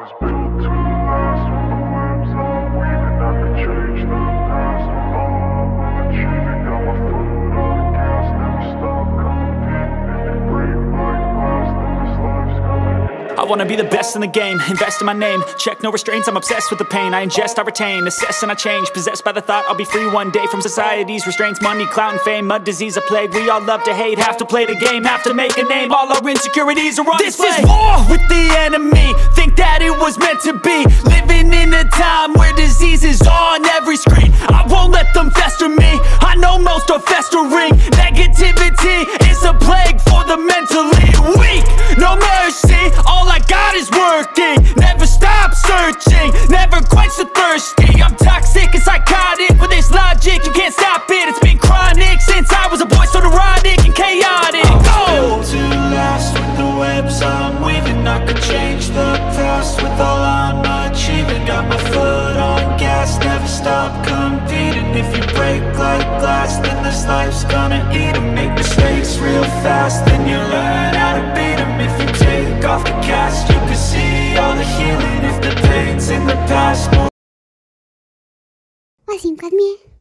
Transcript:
was built to last. With the webs I'm weaving, I could change the past. With all I'm achieving, got my foot on the gas. Never stop competing. If you break like glass, then this life's gonna end. I wanna be the best in the game, invest in my name. Check no restraints, I'm obsessed with the pain. I ingest, I retain, assess and I change. Possessed by the thought I'll be free one day from society's restraints. Money, clout and fame, mud, disease, a plague. We all love to hate, have to play the game, have to make a name. All our insecurities are on display. This is war with the enemy, think that it was meant to be. Living in a time where disease is on every screen. I won't let them fester me, I know most are festering. Negativity is a plague for the mentally weak. No mercy, all I got is working. Never stop searching, never quench the thirsty. I'm toxic and psychotic with this logic, you can't stop it. It's been chronic since I was a boy, so neurotic and chaotic. Built to last. With the webs I'm weaving, I could change the past. With all I'm achieving, got my foot on gas. Never stop competing. If you break like glass, then this life's gonna eat 'em. Make mistakes real fast, then you learn how to beat 'em. If you take off the cast, you can see all the healing. If the pain's in the past, Возьми ко мне.